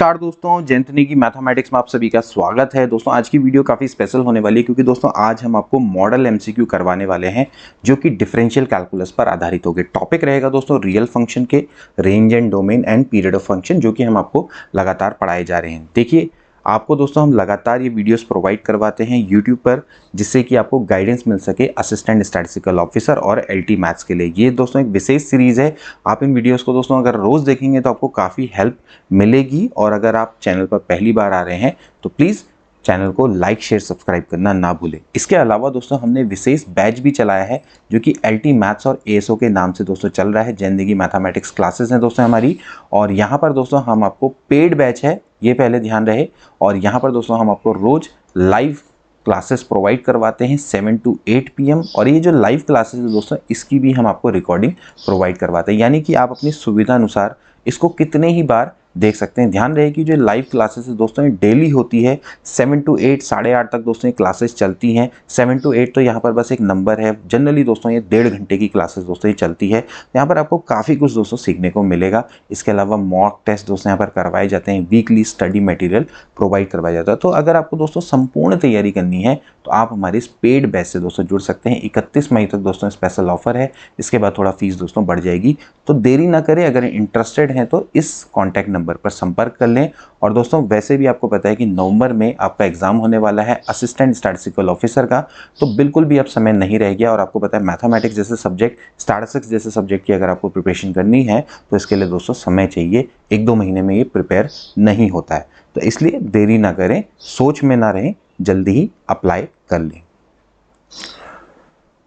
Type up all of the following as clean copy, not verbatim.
नमस्कार दोस्तों, जयंतनी की मैथमेटिक्स में आप सभी का स्वागत है। दोस्तों आज की वीडियो काफ़ी स्पेशल होने वाली है क्योंकि दोस्तों आज हम आपको मॉडल एमसीक्यू करवाने वाले हैं जो कि डिफरेंशियल कैलकुलस पर आधारित होंगे। टॉपिक रहेगा दोस्तों रियल फंक्शन के range and domain and period of function, जो कि हम आपको लगातार पढ़ाए जा रहे हैं। देखिए आपको दोस्तों हम लगातार ये वीडियोस प्रोवाइड करवाते हैं यूट्यूब पर, जिससे कि आपको गाइडेंस मिल सके असिस्टेंट स्टैटिस्टिकल ऑफिसर और एलटी मैथ्स के लिए। ये दोस्तों एक विशेष सीरीज़ है। आप इन वीडियोस को दोस्तों अगर रोज़ देखेंगे तो आपको काफ़ी हेल्प मिलेगी। और अगर आप चैनल पर पहली बार आ रहे हैं तो प्लीज़ चैनल को लाइक शेयर सब्सक्राइब करना ना भूलें। इसके अलावा दोस्तों हमने विशेष बैच भी चलाया है जो कि एलटी मैथ्स और एएसओ के नाम से दोस्तों चल रहा है। जयंती मैथमेटिक्स क्लासेस हैं दोस्तों हमारी, और यहाँ पर दोस्तों हम आपको पेड बैच है, ये पहले ध्यान रहे। और यहाँ पर दोस्तों हम आपको रोज लाइव क्लासेस प्रोवाइड करवाते हैं 7 to 8 PM। और ये जो लाइव क्लासेस है दोस्तों, इसकी भी हम आपको रिकॉर्डिंग प्रोवाइड करवाते हैं, यानी कि आप अपनी सुविधा अनुसार इसको कितने ही बार देख सकते हैं। ध्यान रहे कि जो लाइव क्लासेस है दोस्तों ये डेली होती है 7 to 8, 8:30 तक दोस्तों ये क्लासेस चलती हैं। 7 to 8 तो यहाँ पर बस एक नंबर है। जनरली दोस्तों ये 1.5 घंटे की क्लासेस दोस्तों ये चलती है। यहाँ पर आपको काफ़ी कुछ दोस्तों सीखने को मिलेगा। इसके अलावा मॉक टेस्ट दोस्तों यहाँ पर करवाए जाते हैं, वीकली स्टडी मटेरियल प्रोवाइड करवाया जाता है। तो अगर आपको दोस्तों संपूर्ण तैयारी करनी है तो आप हमारे इस पेड बैच से दोस्तों जुड़ सकते हैं। 31 मई तक दोस्तों स्पेशल ऑफर है। इसके बाद थोड़ा फीस दोस्तों बढ़ जाएगी, तो देरी ना करें। अगर इंटरेस्टेड हैं तो इस कॉन्टैक्ट नंबर पर संपर्क कर लें। और दोस्तों वैसे भी आपको पता है कि नवंबर में आपका एग्जाम होने वाला है असिस्टेंट स्टैटिस्टिकल ऑफिसर का, तो बिल्कुल भी अब समय नहीं रह गया। और आपको पता है मैथमेटिक्स जैसे सब्जेक्ट, स्टैटिस्टिक्स जैसे सब्जेक्ट की अगर आपको प्रिपरेशन करनी है तो इसके लिए दोस्तों समय चाहिए। 1-2 महीने में ये प्रिपेयर नहीं होता है, तो इसलिए देरी ना करें, सोच में ना रहें, जल्दी ही अप्लाई कर लें।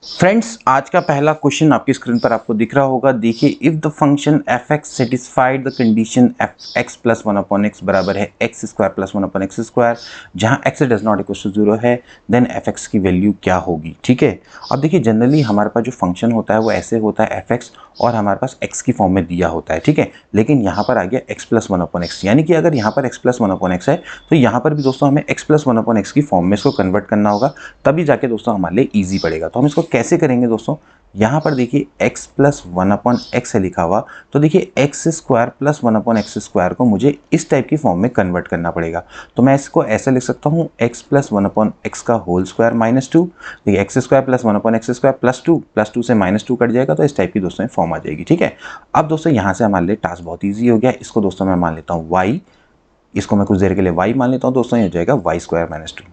फ्रेंड्स आज का पहला क्वेश्चन आपकी स्क्रीन पर आपको दिख रहा होगा। देखिए, if the function f x satisfied the condition f x plus 1/x बराबर है x square plus 1/x square, जहां x does not equal to 0 है, देन एफ एक्स की वैल्यू क्या होगी। ठीक है, अब देखिए जनरली हमारे पास जो फंक्शन होता है वो ऐसे होता है एफ एक्स, और हमारे पास x की फॉर्म में दिया होता है। ठीक है, लेकिन यहाँ पर आ गया x प्लस 1/x, यानी कि अगर यहाँ पर x प्लस 1/x है तो यहाँ पर भी दोस्तों हमें x प्लस 1/x की फॉर्म में इसको कन्वर्ट करना होगा, तभी जाके दोस्तों हमारे लिए ईजी पड़ेगा। तो हम इसको कैसे करेंगे दोस्तों, यहाँ पर देखिए x प्लस 1/x है लिखा हुआ, तो देखिए x square plus 1/x square को मुझे इस टाइप की फॉर्म में कन्वर्ट करना पड़ेगा। तो मैं इसको ऐसे लिख सकता हूँ x प्लस 1/x का होल स्क्वायर माइनस 2। देखिए x square plus 1/x square plus two से -2 कट जाएगा, तो इस टाइप की दोस्तों फॉर्म आ जाएगी। ठीक है, अब दोस्तों यहाँ से हमारे लिए टास्क बहुत ईजी हो गया। इसको दोस्तों मैं मान लेता हूँ y, इसको मैं कुछ देर के लिए y मान लेता हूँ दोस्तों, ये हो जाएगा y स्क्वायर माइनस 2।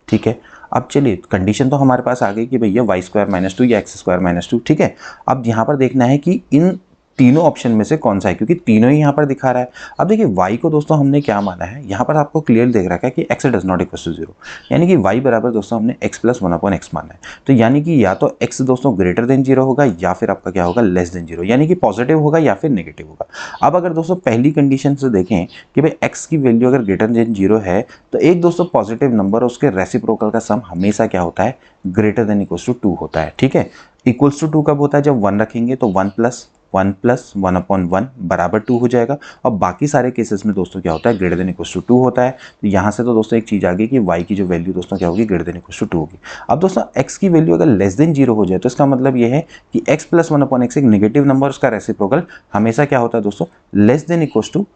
ठीक है, अब चलिए कंडीशन तो हमारे पास आ गई कि भैया y स्क्वायर माइनस 2 या एक्स स्क्वायर माइनस 2। ठीक है, अब यहाँ पर देखना है कि इन तीनों ऑप्शन में से कौन सा है, क्योंकि तीनों ही यहाँ पर दिखा रहा है। अब देखिए y को दोस्तों हमने क्या माना है, यहाँ पर आपको क्लियर देख रखा है कि x does not equal to 0, यानी कि y बराबर दोस्तों हमने x प्लस 1/x माना है। तो यानी कि या तो x दोस्तों ग्रेटर देन 0 होगा या फिर आपका क्या होगा लेस देन 0, यानी कि पॉजिटिव होगा या फिर नेगेटिव होगा। अब अगर दोस्तों पहली कंडीशन से देखें कि भाई x की वैल्यू अगर ग्रेटर देन 0 है तो एक दोस्तों पॉजिटिव नंबर उसके रेसिप्रोकल का सम हमेशा क्या होता है, ग्रेटर देन इक्वल टू 2 होता है। ठीक है, इक्वल्स टू 2 कब होता है, जब 1 रखेंगे तो 1 प्लस 1/1 बराबर 2 हो जाएगा। और बाकी सारे केसेस में दोस्तों क्या होता है, ग्रेटर देन इक्वल टू 2 होता है। तो यहाँ से तो दोस्तों एक चीज़ आ गई कि y की जो वैल्यू दोस्तों क्या होगी, ग्रेटर देन इक्वल टू 2 होगी। अब दोस्तों x की वैल्यू अगर लेस देन 0 हो जाए तो इसका मतलब ये है कि x प्लस 1/x एक नेगेटिव नंबर, उसका रेसिप्रोकल हमेशा क्या होता है दोस्तों, less than equal to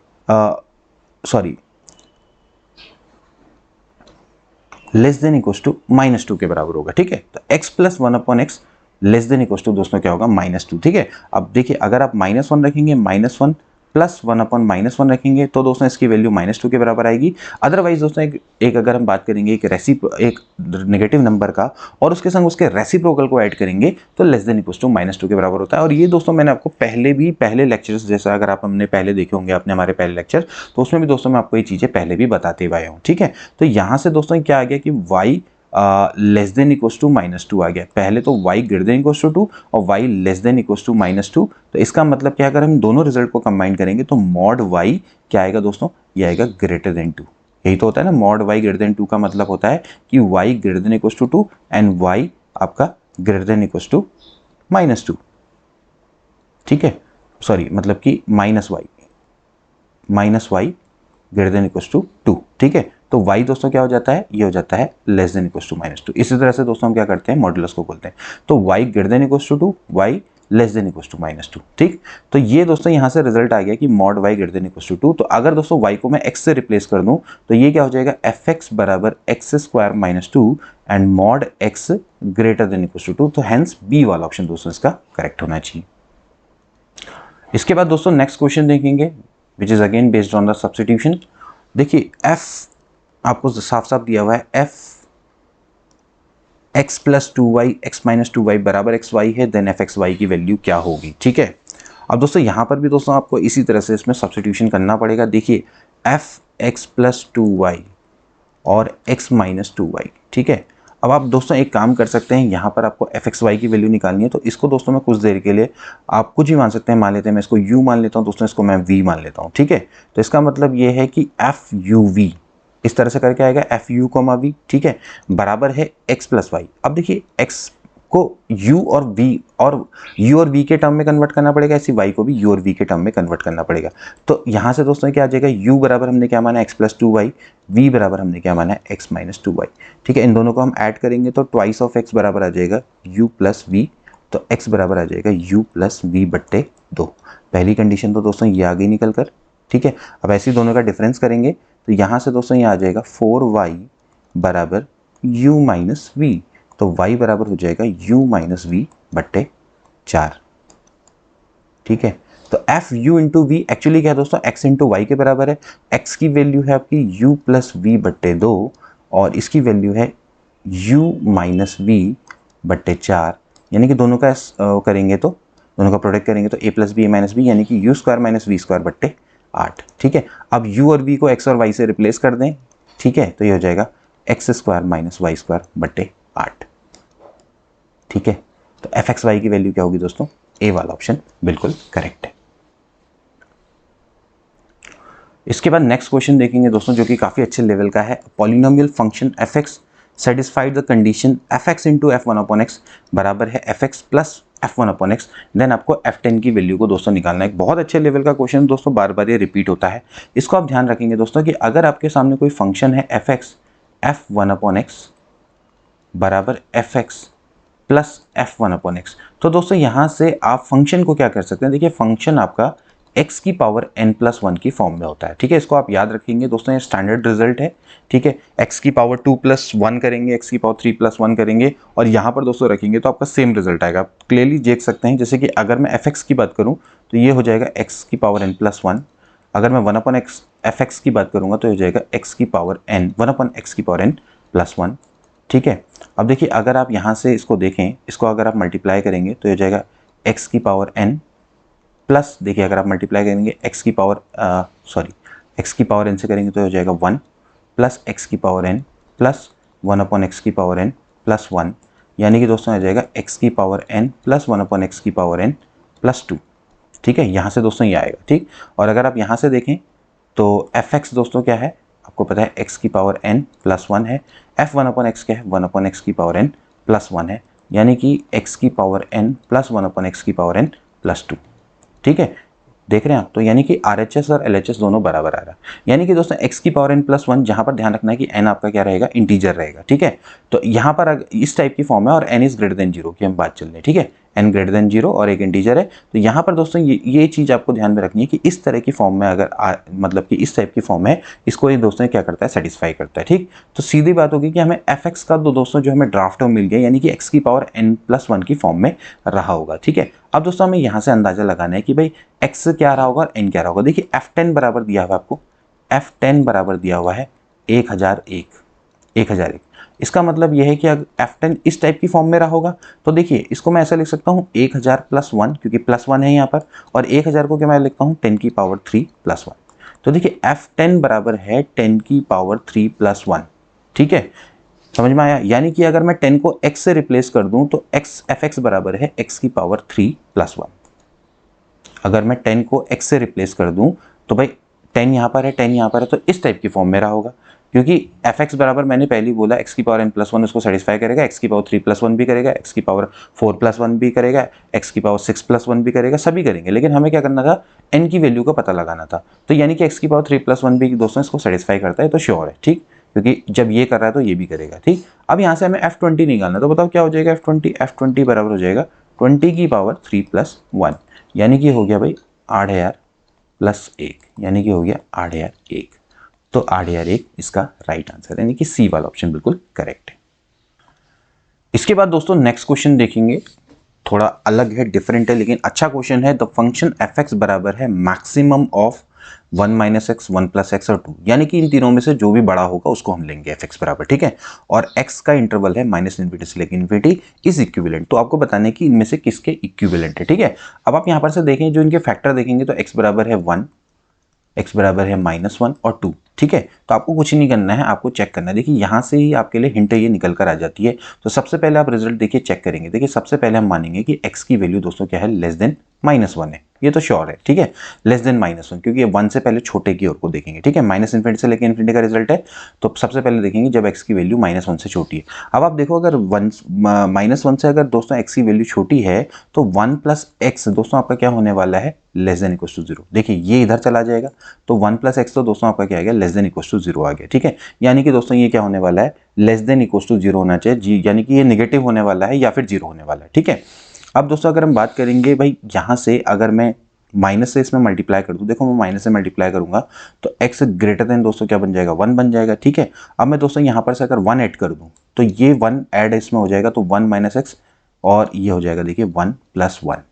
less than equal to -2 के बराबर होगा। ठीक है, तो x plus 1/x less than equal to दोस्तों क्या होगा, -2। ठीक है, अब देखिए अगर आप -1 रखेंगे, -1 प्लस 1/-1 रखेंगे तो दोस्तों इसकी वैल्यू -2 के बराबर आएगी। अदरवाइज दोस्तों एक अगर हम बात करेंगे एक नेगेटिव नंबर का और उसके संग उसके रेसिप्रोकल को ऐड करेंगे तो लेस देन इक्वल टू -2 के बराबर होता है। और ये दोस्तों मैंने आपको पहले लेक्चर्स, जैसा अगर आप हमने पहले देखे होंगे अपने हमारे पहले लेक्चर, तो उसमें भी दोस्तों मैं आपको ये चीज़ें पहले भी बताते हुए आया हूँ। ठीक है, तो यहाँ से दोस्तों क्या आ गया कि y less than equal to -2 आ गया। पहले तो y greater than equal to 2 और y less than equal to -2। तो इसका मतलब क्या, अगर हम दोनों रिजल्ट को कंबाइन करेंगे तो मॉड y क्या आएगा दोस्तों, ये आएगा ग्रेटर देन 2। यही तो होता है ना, मॉड y ग्रेटर देन 2 का मतलब होता है कि y greater than equal to 2 and y आपका ग्रेटर देन इक्वल टू -2। ठीक है, सॉरी मतलब कि -y greater than equal to 2। ठीक है, तो y दोस्तों क्या हो जाता है, ये हो जाता है लेस देन इक्वल टू -2। इसी तरह से दोस्तों हम क्या करते हैं, मॉडुलस को खोलते हैं। तो y greater than equal to 2, y less than equal to -2। ठीक, तो ये दोस्तों यहाँ से रिजल्ट आ गया कि mod y greater than equal to 2। तो अगर दोस्तों y को मैं x से रिप्लेस कर दूं तो ये क्या हो जाएगा, fx बराबर x square minus 2 and mod x greater than equal to 2। तो हेंस बी वाला ऑप्शन दोस्तों इसका करेक्ट होना चाहिए। इसके बाद दोस्तों नेक्स्ट क्वेश्चन देखेंगे which is again based on the substitution. देखिए f आपको साफ साफ दिया हुआ है, f x plus 2y x minus 2y बराबर xy है, देन fxy की वैल्यू क्या होगी। ठीक है, अब दोस्तों यहाँ पर भी दोस्तों आपको इसी तरह से इसमें सब्स्टिट्यूशन करना पड़ेगा। देखिए fx प्लस 2y और x माइनस 2y। ठीक है, अब आप दोस्तों एक काम कर सकते हैं, यहाँ पर आपको fxy की वैल्यू निकालनी है, तो इसको दोस्तों मैं कुछ देर के लिए आप कुछ ही मान सकते हैं, मान लेते हैं मैं इसको u मान लेता हूँ दोस्तों, इसको मैं v मान लेता हूँ। ठीक है, तो इसका मतलब ये है कि fuv इस तरह से करके आएगा fu, v। ठीक है, बराबर है x प्लस वाई। अब देखिए x को u और v के टर्म में कन्वर्ट करना पड़ेगा, ऐसे y को भी u और v के टर्म में कन्वर्ट करना पड़ेगा। तो यहाँ से दोस्तों क्या आ जाएगा, u बराबर हमने क्या माना है x प्लस 2y, v बराबर हमने क्या माना है x माइनस 2y। ठीक है, इन दोनों को हम ऐड करेंगे तो ट्वाइस ऑफ x बराबर आ जाएगा u प्लस v, तो x बराबर आ जाएगा u प्लस v बट्टे 2। पहली कंडीशन तो दोस्तों ये आ गई निकल कर। ठीक है, अब ऐसे दोनों का डिफरेंस करेंगे तो यहाँ से दोस्तों ये आ जाएगा 4y बराबर u माइनस v, तो y बराबर हो जाएगा u माइनस वी बट्टे 4। ठीक है, तो F U into V actually क्या है दोस्तों, x इंटू वाई के बराबर है। x की वैल्यू है आपकी u प्लस वी बट्टे 2 और इसकी वैल्यू है u माइनस वी बट्टे 4, यानी कि दोनों का करेंगे तो दोनों का प्रोडक्ट करेंगे तो a plus B A minus B, यानी कि u square minus V square बट्टे 8। ठीक है, अब u और v को x और y से रिप्लेस कर दें। ठीक है, तो ये हो जाएगा x square minus Y square बट्टे 8। ठीक है, तो fxy की वैल्यू क्या होगी दोस्तों, ए वाला ऑप्शन बिल्कुल करेक्ट है। इसके बाद नेक्स्ट क्वेश्चन देखेंगे दोस्तों जो कि काफी अच्छे लेवल का है। Polynomial function fx satisfied the condition fx into f1/x बराबर है fx प्लस f1/x, देन आपको f10 की वैल्यू को दोस्तों निकालना है। एक बहुत अच्छे लेवल का क्वेश्चन दोस्तों, बार बार ये रिपीट होता है। इसको आप ध्यान रखेंगे दोस्तों कि अगर आपके सामने कोई फंक्शन है fx f1/x बराबर fx प्लस f1/x, तो दोस्तों यहाँ से आप फंक्शन को क्या कर सकते हैं, देखिए फंक्शन आपका x की पावर n+1 की फॉर्म में होता है। ठीक है, इसको आप याद रखेंगे दोस्तों, ये स्टैंडर्ड रिजल्ट है। ठीक है, x की पावर 2+1 करेंगे, x की पावर 3+1 करेंगे और यहाँ पर दोस्तों रखेंगे तो आपका सेम रिजल्ट आएगा। आप क्लियरली देख सकते हैं, जैसे कि अगर मैं fx की बात करूँ तो ये हो जाएगा x की पावर n+1, अगर मैं 1/x fx की बात करूँगा तो हो जाएगा x की पावर n 1/x की पावर n+1। ठीक है, अब देखिए अगर आप यहाँ से इसको देखें, इसको अगर आप मल्टीप्लाई करेंगे तो हो जाएगा x की पावर n प्लस, देखिए अगर आप मल्टीप्लाई करेंगे x की पावर x की पावर n से करेंगे तो हो जाएगा 1 प्लस x की पावर n प्लस 1/x की पावर n प्लस 1, यानी कि दोस्तों आ जाएगा x की पावर n प्लस 1/x की पावर n प्लस 2। ठीक है, यहाँ से दोस्तों ये आएगा। ठीक, और अगर आप यहाँ से देखें तो fx दोस्तों क्या है, आपको पता है x की पावर n प्लस 1 है, f1/x क्या है 1/x की पावर n प्लस 1 है, यानी कि x की पावर n प्लस 1/x की पावर n प्लस 2। ठीक है, देख रहे हैं आप, तो यानी कि RHS और LHS दोनों बराबर आ रहा है, यानी कि दोस्तों x की पावर n+1, जहां पर ध्यान रखना है कि n आपका क्या रहेगा, इंटीजर रहेगा। ठीक है, तो यहाँ पर इस टाइप की फॉर्म है और n इज ग्रेटर देन 0 की हम बात चल रही है। ठीक है, n ग्रेटर देन 0 और एक इंटीजर है, तो यहाँ पर दोस्तों ये चीज़ आपको ध्यान में रखनी है कि इस तरह की फॉर्म में अगर मतलब कि इस टाइप की फॉर्म है, इसको ये दोस्तों क्या करता है, सेटिस्फाई करता है। ठीक, तो सीधी बात होगी कि हमें fx का दोस्तों जो हमें ड्राफ्ट में मिल गया, यानी कि x की पावर n+1 की फॉर्म में रहा होगा। ठीक है, अब दोस्तों हमें यहाँ से अंदाजा लगाना है कि भाई x क्या रहा होगा और n क्या रहा होगा। देखिए f10 बराबर दिया हुआ है आपको, f10 बराबर दिया हुआ है 1001। इसका मतलब यह है कि अगर f10 इस टाइप की फॉर्म में रहा होगा तो देखिए इसको मैं ऐसा लिख सकता हूँ 1000 प्लस 1, क्योंकि प्लस 1 है यहाँ पर, और 1000 को क्या मैं लिखता हूँ 10 की पावर 3 प्लस 1। तो देखिए f10 बराबर है 10 की पावर 3 प्लस 1। ठीक है, समझ में आया, यानी कि अगर मैं 10 को x से रिप्लेस कर दूं तो fx बराबर है x की पावर 3 प्लस 1। अगर मैं 10 को x से रिप्लेस कर दूं तो भाई 10 यहाँ पर है, 10 यहाँ पर है, तो इस टाइप की फॉर्म में रहा होगा, क्योंकि fx बराबर मैंने पहले बोला x की पावर n+1 उसको सेटिस्फाई करेगा, x की पावर 3+1 भी करेगा, x की पावर 4+1 भी करेगा, x की पावर 6+1 भी करेगा, सभी करेंगे, लेकिन हमें क्या करना था, n की वैल्यू का पता लगाना था। तो यानी कि x की पावर 3+1 भी दोस्तों इसको सेटिस्फाई करता है, तो श्योर है। ठीक, क्योंकि जब ये कर रहा है तो ये भी करेगा। ठीक, अब यहाँ से हमें f20 निकालना है, तो बताओ क्या हो जाएगा f20 बराबर हो जाएगा 20 की पावर 3 प्लस 1 यानी कि हो गया भाई 8000 प्लस 1 यानी कि हो गया 8001। तो 8001 इसका राइट आंसर यानी कि सी वाला ऑप्शन बिल्कुल करेक्ट है। इसके बाद दोस्तों नेक्स्ट क्वेश्चन देखेंगे, थोड़ा अलग है, डिफरेंट है, लेकिन अच्छा क्वेश्चन है। द फंक्शन एफ एक्स बराबर है maximum of 1 minus x, 1 plus x और 2, यानी कि इन तीनों में से जो भी बड़ा होगा उसको हम लेंगे एफ एक्स बराबर, ठीक है। और एक्स का इंटरवल है माइनस इन्फिनिटी से लेकर इन्फिनिटी इज इक्विवेलेंट। तो आपको बताने कि इनमें से किसके इक्विवेलेंट है, ठीक है। अब आप यहां पर से देखें, जो इनके फैक्टर देखेंगे तो एक्स बराबर है 1, एक्स बराबर है -1 और 2, ठीक है। तो आपको कुछ नहीं करना है, आपको चेक करना है। देखिए यहाँ से ही आपके लिए हिंट ये निकल कर आ जाती है। तो सबसे पहले आप रिजल्ट देखिए, चेक करेंगे। देखिए सबसे पहले हम मानेंगे कि x की वैल्यू दोस्तों क्या है, लेस देन -1 है, ये तो श्योर है, ठीक है। लेस देन -1 क्योंकि ये 1 से पहले छोटे की ओर को देखेंगे, ठीक है। माइनस इन्फिनिटी से लेकर इन्फिनिटी का रिजल्ट है, तो सबसे पहले देखेंगे जब x की वैल्यू -1 से छोटी है। अब आप देखो, अगर -1 से अगर दोस्तों x की वैल्यू छोटी है तो 1 प्लस एक्स दोस्तों आपका क्या होने वाला है, लेस देन इक्वल टू 0। देखिए ये इधर चला जाएगा तो 1 प्लस एक्स तो दोस्तों आपका क्या आ गया, लेस देन इक्वल टू 0 आ गया, ठीक है। यानी कि दोस्तों ये क्या होने वाला है, लेस देन इक्वल टू 0 होना चाहिए जी, यानी कि ये नेगेटिव होने वाला है या फिर 0 होने वाला है, ठीक है। अब दोस्तों अगर हम बात करेंगे भाई, यहाँ से अगर मैं माइनस से इसमें मल्टीप्लाई कर दूं, देखो मैं माइनस से मल्टीप्लाई करूंगा तो x ग्रेटर देन दोस्तों क्या बन जाएगा, 1 बन जाएगा, ठीक है। अब मैं दोस्तों यहाँ पर से अगर 1 ऐड कर दूं तो ये 1 ऐड इसमें हो जाएगा, तो 1 माइनस एक्स और ये हो जाएगा देखिए 1 प्लस 1,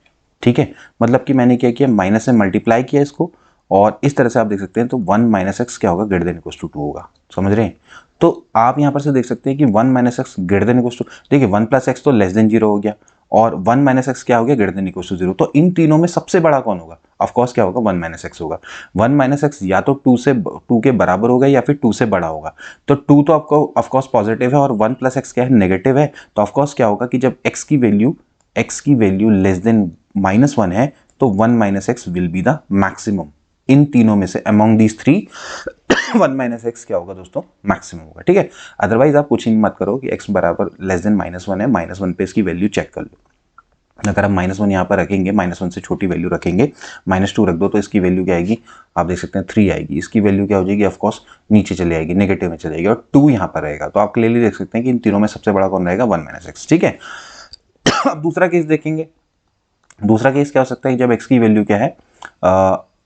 ठीक है। मतलब कि मैंने क्या किया, माइनस से मल्टीप्लाई किया इसको, और इस तरह से आप देख सकते हैं तो 1 माइनस एक्स क्या होगा, ग्रेटर देन इक्वल टू 2 होगा, समझ रहे हैं। तो आप यहाँ पर से देख सकते हैं कि 1 minus X greater than equal to, देखिए 1 प्लस एक्स तो लेस देन 0 हो गया, और 1 माइनस एक्स क्या हो गया, ग्रेटर देन इक्वल टू 0। तो इन तीनों में सबसे बड़ा कौन होगा, ऑफकोर्स क्या होगा, 1 माइनस एक्स होगा। 1 माइनस एक्स या तो 2 के बराबर होगा या फिर 2 से बड़ा होगा। तो 2 तो आपको ऑफकोर्स पॉजिटिव है और 1 प्लस एक्स क्या है, नेगेटिव है। तो ऑफकोर्स क्या होगा कि जब एक्स की वैल्यू लेस देन -1 है तो 1 minus x will be the maximum. इन तीनों में से among these three 1 minus x क्या होगा दोस्तों, मैक्सिमम होगा, ठीक है। अदरवाइज आप कुछ ही मत करो कि x बराबर लेस देन -1 है, -1 पे इसकी वैल्यू चेक कर लो। अगर आप -1 यहाँ पर रखेंगे, -1 से छोटी वैल्यू रखेंगे, -2 रख दो तो इसकी वैल्यू क्या आएगी, आप देख सकते हैं 3 आएगी। इसकी वैल्यू क्या हो जाएगी, ऑफकोर्स नीचे चली आएगी, नेगेटिव में चली जाएगी, और 2 यहाँ पर रहेगा। तो आप क्लियरली देख सकते हैं कि इन तीनों में सबसे बड़ा कौन रहेगा, 1 माइनस एक्स, ठीक है। अब दूसरा केस देखेंगे। दूसरा केस क्या हो सकता है, जब x की वैल्यू क्या है,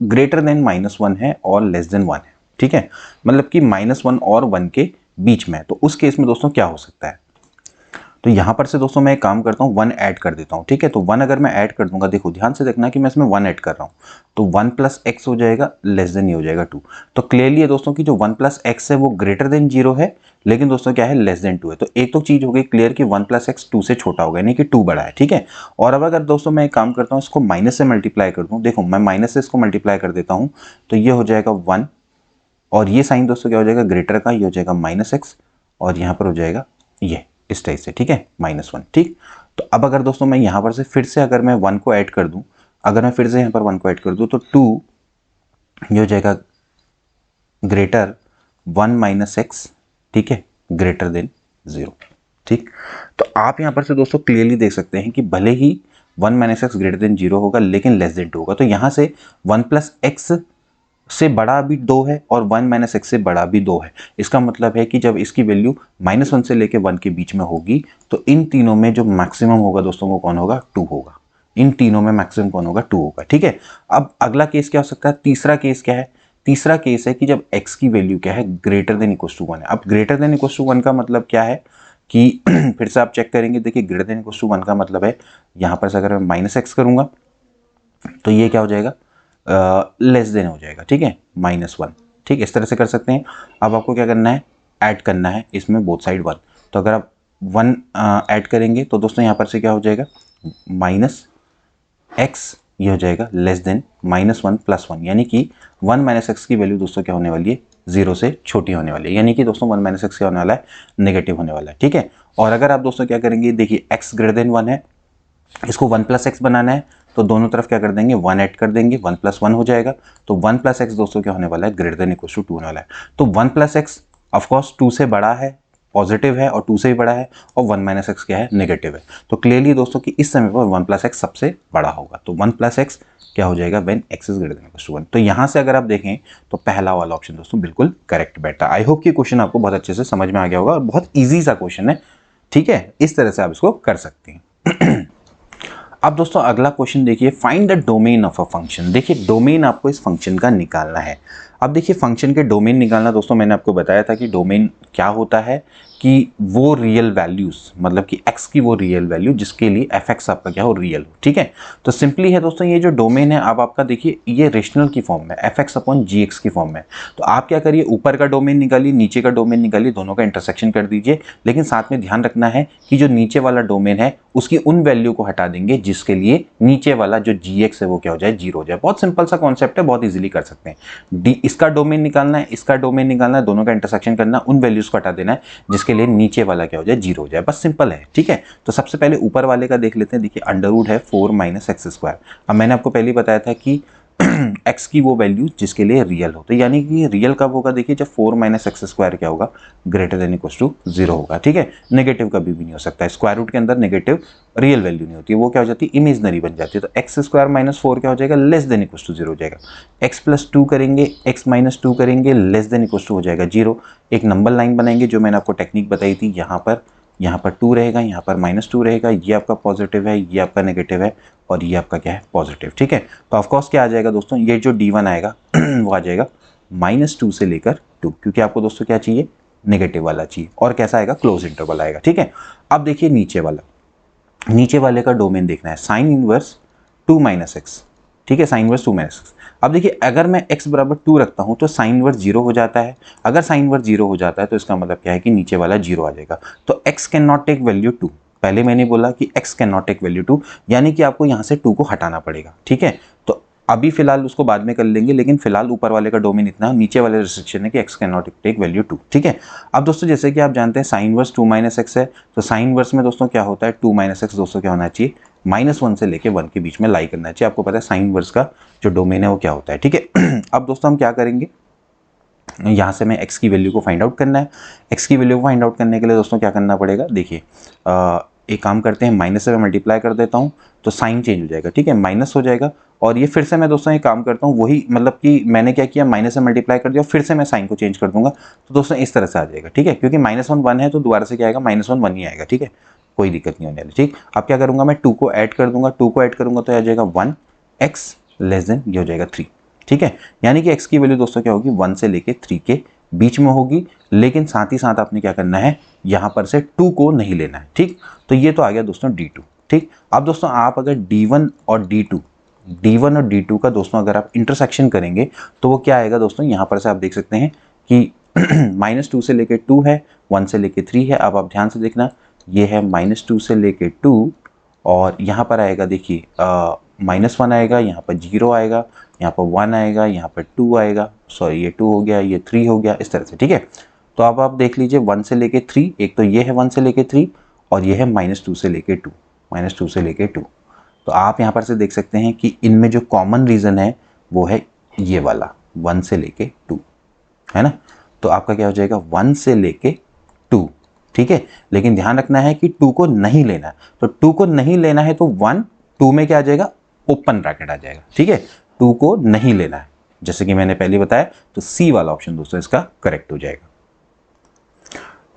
ग्रेटर देन -1 है और लेस देन 1 है, ठीक है। मतलब कि -1 और 1 के बीच में। तो उस केस में दोस्तों क्या हो सकता है, तो यहां पर से दोस्तों मैं एक काम करता हूं, 1 ऐड कर देता हूं, ठीक है। तो 1 अगर मैं ऐड कर दूंगा, देखो ध्यान से देखना कि मैं इसमें 1 ऐड कर रहा हूं, तो 1 प्लस एक्स हो जाएगा, लेस देन ये हो जाएगा 2। तो क्लियरली है दोस्तों कि जो 1 प्लस एक्स है वो ग्रेटर देन 0 है, लेकिन दोस्तों क्या है, लेस देन 2 है। तो एक तो चीज हो गई क्लियर कि 1 प्लस एक्स 2 से छोटा होगा, यानी कि 2 बड़ा है, ठीक है। और अब अगर दोस्तों मैं एक काम करता हूँ, इसको माइनस से मल्टीप्लाई कर दूँ, देखो मैं माइनस से इसको मल्टीप्लाई कर देता हूँ, तो ये हो जाएगा 1, और ये साइन दोस्तों क्या हो जाएगा, ग्रेटर का, ये हो जाएगा माइनस एक्स, और यहाँ पर हो जाएगा ये इस टाइप से, ठीक है, -1, ठीक। तो अब अगर दोस्तों मैं यहाँ पर से फिर से अगर मैं 1 को ऐड कर दूं, अगर मैं फिर से यहाँ पर 1 को ऐड कर दूं, तो 2 ये हो जाएगा ग्रेटर 1 माइनस एक्स, ठीक है, ग्रेटर देन 0, ठीक। तो आप यहाँ पर से दोस्तों क्लियरली देख सकते हैं कि भले ही 1 माइनस एक्स ग्रेटर देन 0 होगा, लेकिन लेस देन 2 होगा। तो यहाँ से 1 प्लस एक्स से बड़ा भी 2 है और 1 माइनस एक्स से बड़ा भी 2 है। इसका मतलब है कि जब इसकी वैल्यू -1 से लेकर 1 के बीच में होगी, तो इन तीनों में जो मैक्सिमम होगा दोस्तों वो कौन होगा, 2 होगा। इन तीनों में मैक्सिमम कौन होगा, 2 होगा, ठीक है। अब अगला केस क्या हो सकता है, तीसरा केस क्या है, तीसरा केस है कि जब x की वैल्यू क्या है, ग्रेटर देन इक्वल टू 1 है। अब ग्रेटर देन इक्वल टू 1 का मतलब क्या है कि फिर से आप चेक करेंगे, देखिए ग्रेटर देन इक्वल टू 1 का मतलब है, यहाँ पर से अगर मैं -x करूंगा तो ये क्या हो जाएगा, लेस देन हो जाएगा, ठीक है, -1, ठीक, इस तरह से कर सकते हैं। अब आपको क्या करना है, ऐड करना है इसमें बोथ साइड 1। तो अगर आप 1 ऐड करेंगे तो दोस्तों यहाँ पर से क्या हो जाएगा, -x, ये हो जाएगा लेस देन -1 प्लस 1, यानी कि 1 माइनस एक्स की वैल्यू दोस्तों क्या होने वाली है, 0 से छोटी होने वाली है, यानी कि दोस्तों 1 माइनस एक्स क्या होने वाला है, नेगेटिव होने वाला है, ठीक है। और अगर आप दोस्तों क्या करेंगे, देखिए x ग्रेटर देन 1 है, इसको 1 प्लस एक्स बनाना है, तो दोनों तरफ क्या कर देंगे, 1 ऐड कर देंगे, 1 प्लस 1 हो जाएगा। तो 1 प्लस एक्स दोस्तों क्या होने वाला है, ग्रेटर देन इक्वल टू 2 होने वाला है। तो 1 प्लस एक्स ऑफकोर्स 2 से बड़ा है, पॉजिटिव है, और 2 से भी बड़ा है, और 1 माइनस एक्स क्या है, नेगेटिव है। तो क्लियरली दोस्तों कि इस समय पर 1 प्लस एक्स सबसे बड़ा होगा। तो 1 प्लस एक्स क्या हो जाएगा, when X is greater than equal to 1। तो यहाँ से अगर आप देखें तो पहला वाला ऑप्शन दोस्तों बिल्कुल करेक्ट बैठा। आई होप कि क्वेश्चन आपको बहुत अच्छे से समझ में आ गया होगा, और बहुत ईजी सा क्वेश्चन है, ठीक है। इस तरह से आप इसको कर सकते हैं। अब दोस्तों अगला क्वेश्चन देखिए, find the domain of a function. देखिए डोमेन आपको इस फंक्शन का निकालना है। अब देखिए फंक्शन के डोमेन निकालना, दोस्तों मैंने आपको बताया था कि डोमेन क्या होता है कि वो रियल वैल्यूज, मतलब कि x की वो रियल वैल्यू जिसके लिए fx आपका क्या हो, रियल हो। ठीक है, तो सिंपली है दोस्तों, ये जो डोमेन है अब आपका देखिए ये रेशनल की फॉर्म में, fx अपॉन gx की फॉर्म में। तो आप क्या करिए, ऊपर का डोमेन निकालिए, नीचे का डोमेन निकालिए, दोनों का इंटरसेक्शन कर दीजिए। लेकिन साथ में ध्यान रखना है कि जो नीचे वाला डोमेन है उसकी उन वैल्यू को हटा देंगे जिसके लिए नीचे वाला जो gx है वो क्या हो जाए, जीरो हो जाए। बहुत सिंपल सा कॉन्सेप्ट है, बहुत इजीली कर सकते हैं। डी इसका डोमेन निकालना है, इसका डोमेन निकालना है, दोनों का इंटरसेक्शन करना है, उन वैल्यूज को हटा देना है जिसके लिए नीचे वाला क्या हो जाए, जीरो हो जाए। बस सिंपल है। ठीक है, तो सबसे पहले ऊपर वाले का देख लेते हैं। देखिए अंडर रूट है 4 माइनस एक्स स्क्वायर। अब मैंने आपको पहले ही बताया था कि x की वो वैल्यू जिसके लिए रियल हो, तो यानी कि रियल कब होगा, देखिए जब 4 माइनस एक्स स्क्वायर क्या होगा, ग्रेटर देन इक्वल टू 0 होगा। ठीक है, नेगेटिव कभी भी नहीं हो सकता है, स्क्वायर रूट के अंदर नेगेटिव रियल वैल्यू नहीं होती है, वो क्या हो जाती है, इमेजनरी बन जाती है। तो एक्स स्क्वायर माइनस 4 क्या हो जाएगा, लेस देन इक्वल टू 0 हो जाएगा। एक्स प्लस 2 करेंगे, एक्स माइनस 2 करेंगे, लेस देन इक्वल टू हो जाएगा 0। एक नंबर लाइन बनाएंगे, जो मैंने आपको टेक्निक बताई थी, यहाँ पर 2 रहेगा, यहाँ पर माइनस 2 रहेगा, ये आपका पॉजिटिव है, ये आपका नेगेटिव है, और ये आपका क्या है, पॉजिटिव। ठीक है, तो ऑफकोर्स क्या आ जाएगा दोस्तों, ये जो d1 आएगा वो आ जाएगा -2 से लेकर 2, क्योंकि आपको दोस्तों क्या चाहिए, नेगेटिव वाला चाहिए। और कैसा आएगा, क्लोज इंटरवल आएगा। ठीक है, अब देखिए नीचे वाले का डोमेन देखना है, साइन इनवर्स 2 माइनस एक्स। ठीक है, साइन इनवर्स 2 माइनस एक्स। अब देखिए अगर मैं x बराबर 2 रखता हूं तो साइन इनवर्स 0 हो जाता है। अगर साइन इनवर्स 0 हो जाता है तो इसका मतलब क्या है कि नीचे वाला 0 आ जाएगा। तो x can not take value 2। पहले मैंने बोला कि x can not take value 2, यानी कि आपको यहां से 2 को हटाना पड़ेगा। ठीक है, तो अभी फिलहाल उसको बाद में कर लेंगे, लेकिन फिलहाल ऊपर वाले का डोमेन इतना, नीचे वाले रिस्ट्रिक्शन है कि x can not take value 2। ठीक है, अब दोस्तों जैसे कि आप जानते हैं साइन इनवर्स 2 माइनस एक्स है, तो साइन इनवर्स में दोस्तों क्या होता है, 2 माइनस एक्स दोस्तों क्या होना चाहिए, -1 से लेके 1 के बीच में लाई करना चाहिए। आपको पता है साइन इनवर्स का जो डोमेन है वो क्या होता है। ठीक है, अब दोस्तों हम क्या करेंगे, यहाँ से मैं x की वैल्यू को फाइंड आउट करना है। x की वैल्यू को फाइंड आउट करने के लिए दोस्तों क्या करना पड़ेगा, देखिए एक काम करते हैं, माइनस से मैं मल्टीप्लाई कर देता हूँ तो साइन चेंज हो जाएगा। ठीक है, माइनस हो जाएगा, और ये फिर से मैं दोस्तों एक काम करता हूँ, वही मतलब कि मैंने क्या किया, माइनस से मल्टीप्लाई कर दिया, फिर से मैं साइन को चेंज कर दूंगा, तो दोस्तों इस तरह से आ जाएगा। ठीक है, क्योंकि -1 1 है तो दोबारा से क्या आएगा, -1 1 ही आएगा। ठीक है, कोई दिक्कत नहीं होने वाली। ठीक, अब क्या करूंगा, मैं 2 को ऐड कर दूंगा, 2 को ऐड करूंगा तो आ जाएगा 1 x लेस देन ये हो जाएगा 3। ठीक है, यानी कि x की वैल्यू दोस्तों क्या होगी, 1 से लेके 3 के बीच में होगी, लेकिन साथ ही साथ आपने क्या करना है, यहां पर से 2 को नहीं लेना है। ठीक, तो ये तो आ गया दोस्तों d2। ठीक, अब दोस्तों आप अगर d1 और d2 का दोस्तों अगर आप इंटरसेक्शन करेंगे तो वो क्या आएगा दोस्तों, यहां पर से आप देख सकते हैं कि -2 से लेके 2 है, 1 से लेके 3 है। अब आप ध्यान से देखना, ये है -2 से लेके 2, और यहाँ पर आएगा देखिए -1 आएगा, यहाँ पर 0 आएगा, यहाँ पर 1 आएगा, यहाँ पर 2 आएगा, सॉरी ये 2 हो गया, ये 3 हो गया, इस तरह से। ठीक है, तो अब आप देख लीजिए 1 से लेके 3, एक तो ये है 1 से लेके 3, और ये है -2 से लेके 2, -2 से लेके 2। तो आप यहाँ पर से देख सकते हैं कि इनमें जो कॉमन रीजन है वो है ये वाला 1 से लेके 2, है ना। तो आपका क्या हो जाएगा, 1 से लेके 2। ठीक है, लेकिन ध्यान रखना है कि 2 को नहीं लेना है, तो 2 को नहीं लेना है तो 1 2 में क्या आ जाएगा, ओपन ब्रैकेट आ जाएगा। ठीक है, 2 को नहीं लेना है, जैसे कि मैंने पहले बताया, तो सी वाला ऑप्शन दोस्तों इसका करेक्ट हो जाएगा।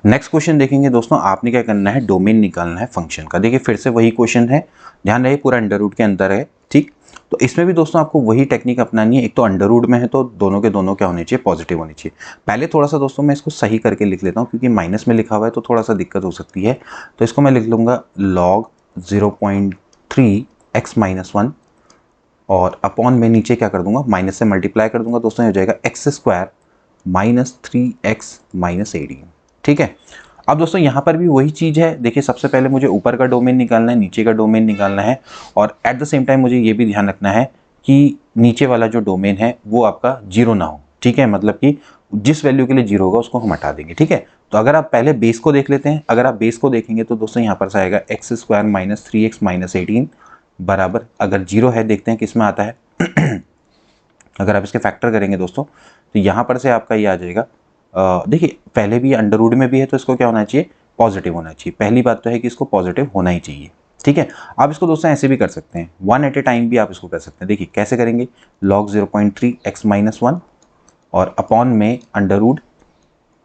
नेक्स्ट क्वेश्चन देखेंगे दोस्तों, आपने क्या करना है, डोमेन निकालना है फंक्शन का। देखिए फिर से वही क्वेश्चन है, ध्यान रहे पूरा अंडर रूट के अंदर है। ठीक, तो इसमें भी दोस्तों आपको वही टेक्निक अपनानी है। एक तो अंडर रूट में है तो दोनों के दोनों क्या होने चाहिए, पॉजिटिव होने चाहिए। पहले थोड़ा सा दोस्तों मैं इसको सही करके लिख लेता हूँ, क्योंकि माइनस में लिखा हुआ है तो थोड़ा सा दिक्कत हो सकती है। तो इसको मैं लिख लूँगा लॉग 0.3 x - 1, और अपॉन में नीचे क्या कर दूंगा, माइनस से मल्टीप्लाई कर दूंगा दोस्तों, हो जाएगा x² -3x - 18। ठीक है, अब दोस्तों यहाँ पर भी वही चीज़ है। देखिए सबसे पहले मुझे ऊपर का डोमेन निकालना है, नीचे का डोमेन निकालना है, और एट द सेम टाइम मुझे ये भी ध्यान रखना है कि नीचे वाला जो डोमेन है वो आपका 0 ना हो। ठीक है, मतलब कि जिस वैल्यू के लिए 0 होगा उसको हम हटा देंगे। ठीक है, तो अगर आप पहले बेस को देख लेते हैं, अगर आप बेस को देखेंगे तो दोस्तों यहाँ पर से आएगा x² -3x - 18 बराबर, अगर 0 है देखते हैं किस में आता है अगर आप इसके फैक्टर करेंगे दोस्तों तो यहाँ पर से आपका ये आ जाएगा, देखिए पहले भी अंडर रूट में भी है तो इसको क्या होना चाहिए, पॉजिटिव होना चाहिए। पहली बात तो है कि इसको पॉजिटिव होना ही चाहिए। ठीक है, आप इसको दोस्तों ऐसे भी कर सकते हैं, 1 एट ए टाइम भी आप इसको कर सकते हैं। देखिए कैसे करेंगे, log 0.3 x - 1 और अपॉन में under root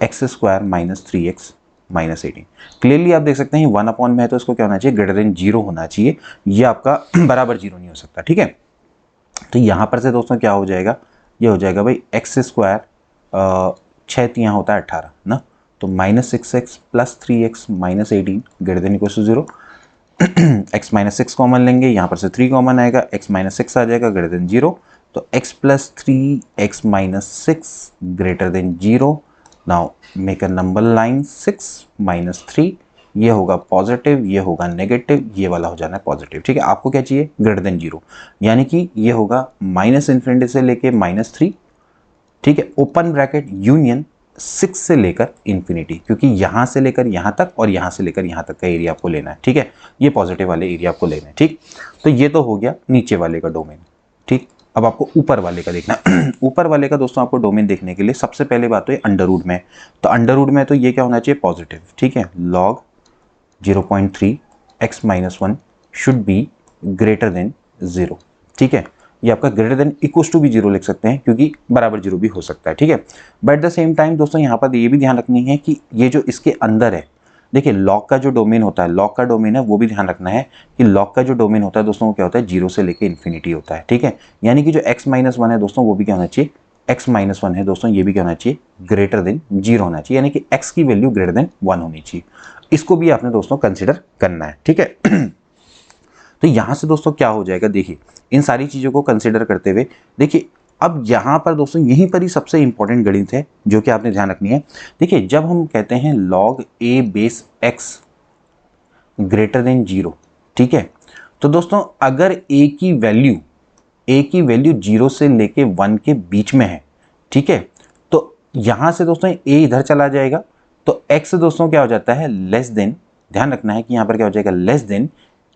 x² -3x -18। Clearly आप देख सकते हैं 1 अपॉन में है तो इसको क्या होना चाहिए, ग्रेटर देन 0 होना चाहिए, ये आपका बराबर 0 नहीं हो सकता, ठीक है। तो यहाँ पर से दोस्तों क्या हो जाएगा, ये हो जाएगा भाई एक्स स्क्वायर 6 यहाँ होता है 18 ना, तो -6x + 3x -18 greater than equal to 0। x -6 common लेंगे, यहाँ पर से 3 कॉमन आएगा, x -6 आ जाएगा ग्रेटर देन 0, तो x + 3 x -6 greater than 0। Now make a number line 6 - 3, ये होगा पॉजिटिव, ये होगा नेगेटिव, ये वाला हो जाना है पॉजिटिव, ठीक है। आपको क्या चाहिए, ग्रेटर देन 0, यानी कि ये होगा -∞ से लेके -3, ठीक है, ओपन ब्रैकेट यूनियन 6 से लेकर इंफिनिटी, क्योंकि यहां से लेकर यहां तक और यहां से लेकर यहां तक का एरिया आपको लेना है, ठीक है, ये पॉजिटिव वाले एरिया आपको लेना है, ठीक। तो ये तो हो गया नीचे वाले का डोमेन, ठीक। अब आपको ऊपर वाले का देखना है। ऊपर वाले का दोस्तों आपको डोमेन देखने के लिए सबसे पहले बात तो ये अंडर रूट में, तो अंडर रूट में तो ये क्या होना चाहिए, पॉजिटिव, ठीक है। log 0.3 x - 1 should be greater then 0, ठीक है। ये आपका ग्रेटर देन इक्वल टू भी 0 लिख सकते हैं, क्योंकि बराबर 0 भी हो सकता है, ठीक है। But at the same time दोस्तों यहाँ पर ये भी ध्यान रखनी है कि ये जो इसके अंदर है, देखिए लॉग का जो डोमेन होता है, लॉग का डोमेन है वो भी ध्यान रखना है कि लॉग का जो डोमेन होता है दोस्तों वो क्या होता है, 0 से लेके इन्फिनिटी होता है, ठीक है। यानी कि जो x - 1 है दोस्तों वो भी क्या होना चाहिए, x - 1 है दोस्तों, ये भी क्या होना चाहिए, ग्रेटर देन 0 होना चाहिए, यानी कि x की वैल्यू ग्रेटर देन 1 होनी चाहिए। इसको भी आपने दोस्तों कंसिडर करना है, ठीक है। तो यहां से दोस्तों क्या हो जाएगा, देखिए इन सारी चीजों को कंसिडर करते हुए देखिए अब यहां पर दोस्तों यहीं पर ही सबसे इंपॉर्टेंट गणित है जो कि आपने ध्यान रखनी है। देखिए जब हम कहते हैं log a base x greater then 0, ठीक है, तो दोस्तों अगर a की वैल्यू 0 से लेके 1 के बीच में है, ठीक है, तो यहां से दोस्तों a इधर चला जाएगा, तो x दोस्तों क्या हो जाता है, लेस देन, ध्यान रखना है कि यहां पर क्या हो जाएगा, लेस देन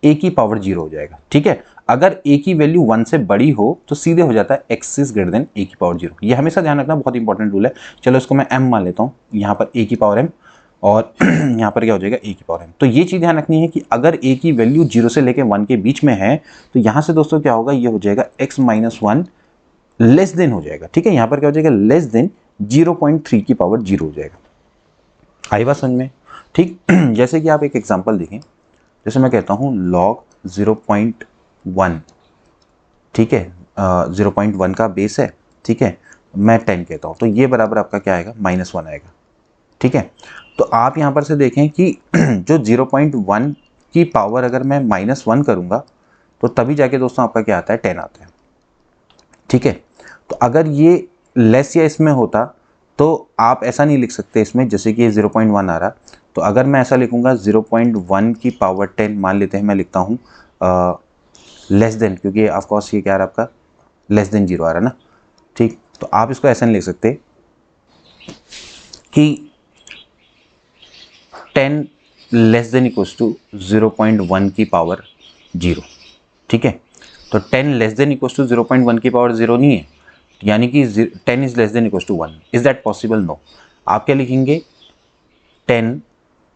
a की पावर 0 हो जाएगा, ठीक है। अगर a की वैल्यू 1 से बड़ी हो तो सीधे हो जाता है x is greater then a की पावर 0, ये हमेशा ध्यान रखना, बहुत इंपॉर्टेंट रूल है। चलो इसको मैं m मान लेता हूँ, यहाँ पर a की पावर m और यहाँ पर क्या हो जाएगा a की पावर m। तो ये चीज ध्यान रखनी है कि अगर a की वैल्यू 0 से लेकर 1 के बीच में है तो यहाँ से दोस्तों क्या होगा, ये हो जाएगा x - 1 लेस देन हो जाएगा, ठीक है। यहाँ पर क्या हो जाएगा, लेस देन 0.3 की पावर 0 हो जाएगा। आई बात समझ में, ठीक। जैसे कि आप एक एग्जाम्पल देखें, जैसे मैं कहता हूँ log 0.1, ठीक है, 0.1 का बेस है, ठीक है, मैं 10 कहता हूँ, तो ये बराबर आपका क्या आएगा, -1 आएगा, ठीक है। तो आप यहाँ पर से देखें कि जो 0.1 की पावर अगर मैं -1 करूँगा तो तभी जाके दोस्तों आपका क्या आता है, 10 आता है, ठीक है। तो अगर ये लेस या इसमें होता तो आप ऐसा नहीं लिख सकते इसमें, जैसे कि ये 0.1 आ रहा, तो अगर मैं ऐसा लिखूंगा 0.1 की पावर 10, मान लेते हैं मैं लिखता हूँ लेस देन, क्योंकि ऑफकोर्स ये क्या आ रहा है आपका, लेस देन 0 आ रहा है ना, ठीक। तो आप इसको ऐसा नहीं लिख सकते कि 10 लेस देन इक्वल्स टू 0.1 की पावर 0, ठीक है। तो 10 लेस देन इक्वल्स टू 0.1 की पावर 0 नहीं है, यानी कि 10 is less than equals to 1, is that possible, no. आप क्या लिखेंगे, 10,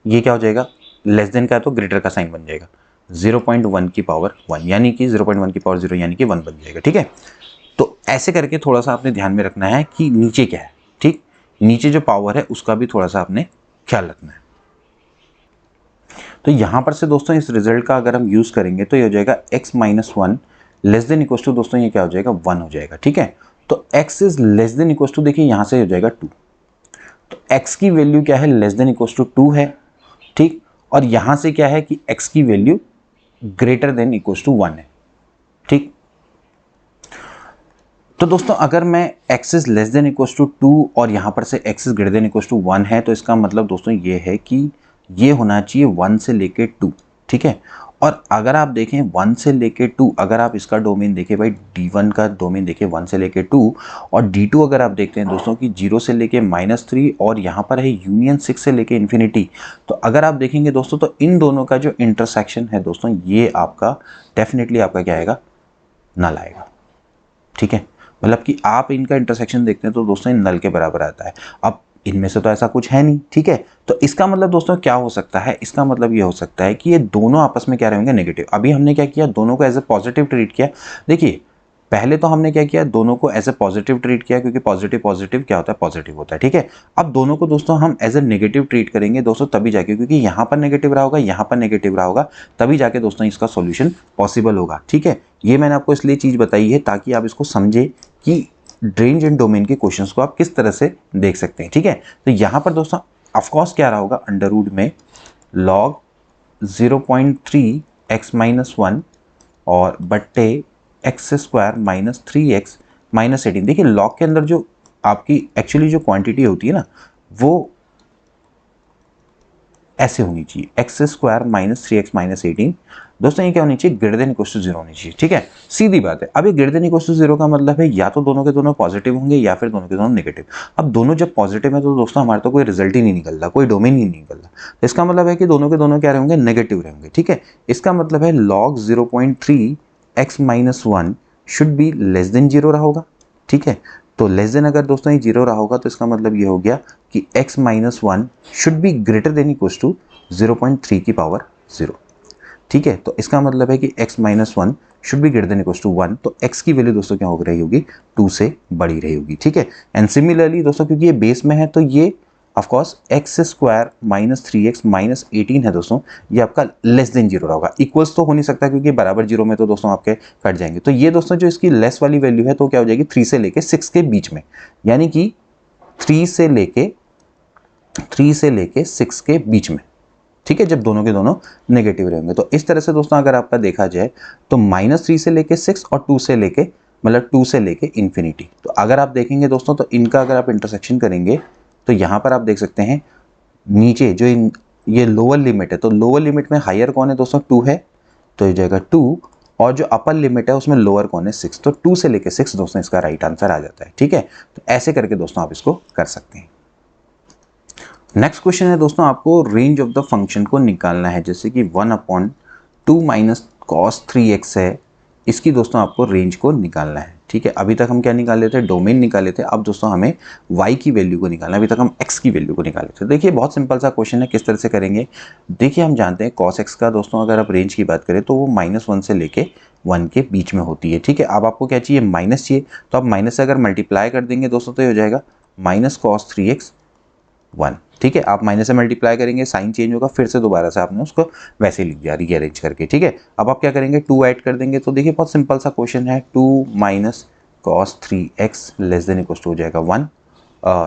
ये क्या हो जाएगा, लेस देन का तो ग्रेटर का साइन बन जाएगा, 0.1 की पावर 1, यानी कि 0.1 की पावर 0 यानी कि 1 बन जाएगा, ठीक है। तो ऐसे करके थोड़ा सा आपने ध्यान में रखना है कि नीचे क्या है, ठीक, नीचे जो पावर है उसका भी थोड़ा सा आपने ख्याल रखना है। तो यहां पर से दोस्तों इस रिजल्ट का अगर हम यूज करेंगे तो ये हो जाएगा x - 1 less than equal to, दोस्तों ये क्या हो जाएगा, 1 हो जाएगा, ठीक है। तो x is less than equal to, देखिए यहां से हो जाएगा 2, तो x की वैल्यू क्या है, लेस देन इक्वल टू 2 है, ठीक। और यहां से क्या है कि x की value greater than equal to 1 है, ठीक। तो दोस्तों अगर मैं x is less than equal to 2 और यहां पर से x is greater than equal to 1 है, तो इसका मतलब दोस्तों ये है कि ये होना चाहिए 1 से लेके 2, ठीक है। और अगर आप देखें 1 से लेके 2, अगर आप इसका डोमेन देखें भाई, d1 का डोमेन देखें 1 से लेके 2, और d2 अगर आप देखते हैं दोस्तों कि 0 से लेके -3 और यहाँ पर है यूनियन 6 से लेके इन्फिनिटी, तो अगर आप देखेंगे दोस्तों तो इन दोनों का जो इंटरसेक्शन है दोस्तों, ये आपका डेफिनेटली आपका क्या आएगा, नल आएगा, ठीक है। मतलब कि आप इनका इंटरसेक्शन देखते हैं तो दोस्तों इन नल के बराबर आता है। अब इनमें से तो ऐसा कुछ है नहीं, ठीक है। तो इसका मतलब दोस्तों क्या हो सकता है, इसका मतलब ये हो सकता है कि ये दोनों आपस में क्या रहेंगे, नेगेटिव। अभी हमने क्या किया, दोनों को एज ए पॉजिटिव ट्रीट किया। देखिए पहले तो हमने क्या किया, दोनों को एज ए पॉजिटिव ट्रीट किया, क्योंकि पॉजिटिव पॉजिटिव क्या होता है, पॉजिटिव होता है, ठीक है। अब दोनों को दोस्तों हम एज ए नेगेटिव ट्रीट करेंगे दोस्तों, तभी जाके, क्योंकि यहाँ पर नेगेटिव रहा होगा, यहाँ पर नेगेटिव रहा होगा, तभी जाके दोस्तों इसका सॉल्यूशन पॉसिबल होगा, ठीक है। ये मैंने आपको इसलिए चीज़ बताई है ताकि आप इसको समझे कि रेंज एंड डोमेन के क्वेश्चंस को आप किस तरह से देख सकते हैं, ठीक है। तो यहाँ पर दोस्तों ऑफकोर्स क्या रहा होगा, अंडर रूट में log 0.3 x माइनस 1 और बट्टे x square minus 3x minus 18। देखिए लॉग के अंदर जो आपकी एक्चुअली जो क्वांटिटी होती है ना, वो ऐसे होनी चाहिए, x square minus 3x minus 18। दोस्तों ये क्या होनी चाहिए, ग्रेटर देन इक्वल टू 0 होनी चाहिए, ठीक है, सीधी बात है। अब ये ग्रेटर देन इक्वल टू 0 का मतलब है या तो दोनों के दोनों पॉजिटिव होंगे या फिर दोनों के दोनों नेगेटिव। अब दोनों जब पॉजिटिव है तो दोस्तों हमारा तो कोई रिजल्ट ही नहीं निकल रहा, कोई डोमेन ही नहीं निकल रहा, तो इसका मतलब है कि दोनों के दोनों क्या रहेंगे, नेगेटिव रहेंगे, ठीक है। इसका मतलब है log 0.3 x minus 1 should be less than 0 रहा होगा, ठीक है। तो लेस देन अगर दोस्तों ये 0 रहा होगा तो इसका मतलब ये हो गया कि x minus 1 should be greater than equal to 0.3 की पावर 0, ठीक है। तो इसका मतलब है कि x minus 1 should be greater than equal to 1, तो x की वैल्यू दोस्तों क्या हो रही होगी, 2 से बड़ी रही होगी, ठीक है। एंड सिमिलरली दोस्तों क्योंकि ये बेस में है तो ये of course x square minus 3x minus 18 है दोस्तों, ये आपका लेस देन 0 रहा होगा। इक्वल्स तो हो नहीं सकता क्योंकि बराबर 0 में तो दोस्तों आपके कट जाएंगे, तो ये दोस्तों जो इसकी लेस वाली वैल्यू है तो क्या हो जाएगी, 3 से लेके 6 के बीच में, यानी कि 3 से लेके 6 के बीच में, ठीक है, जब दोनों के दोनों नेगेटिव रहेंगे। तो इस तरह से दोस्तों अगर आपका देखा जाए तो -3 से लेके 6 और 2 से लेके मतलब 2 से लेके इन्फिनिटी। तो अगर आप देखेंगे दोस्तों तो इनका अगर आप इंटरसेक्शन करेंगे तो यहाँ पर आप देख सकते हैं नीचे जो ये लोअर लिमिट है, तो लोअर लिमिट में हायर कौन है दोस्तों, 2 है, तो ये जाएगा 2, और जो अपर लिमिट है उसमें लोअर कौन है, 6, तो 2 से लेके 6 दोस्तों इसका राइट आंसर आ जाता है, ठीक है। तो ऐसे करके दोस्तों आप इसको कर सकते हैं। नेक्स्ट क्वेश्चन है दोस्तों, आपको रेंज ऑफ द फंक्शन को निकालना है, जैसे कि 1/2 माइनस कॉस 3x है, इसकी दोस्तों आपको रेंज को निकालना है, ठीक है। अभी तक हम क्या निकाल लेते हैं, डोमेन निकाल लेते हैं, अब दोस्तों हमें y की वैल्यू को निकालना है, अभी तक हम x की वैल्यू को निकाल लेते हैं। देखिए बहुत सिंपल सा क्वेश्चन है, किस तरह से करेंगे, देखिए हम जानते हैं cos x का दोस्तों अगर आप रेंज की बात करें तो वो -1 से लेके 1 के बीच में होती है, ठीक है। अब आपको क्या चाहिए, माइनस चाहिए, तो आप माइनस से अगर मल्टीप्लाई कर देंगे दोस्तों तो ये हो जाएगा माइनस कॉस 3x 1, ठीक है। आप माइनस से मल्टीप्लाई करेंगे, साइन चेंज होगा, फिर से दोबारा से आपने उसको वैसे लिख दिया रीअरेंज करके, ठीक है। अब आप क्या करेंगे, 2 ऐड कर देंगे, तो देखिए बहुत सिंपल सा क्वेश्चन है, 2 minus cos 3x less than equal to हो जाएगा 1,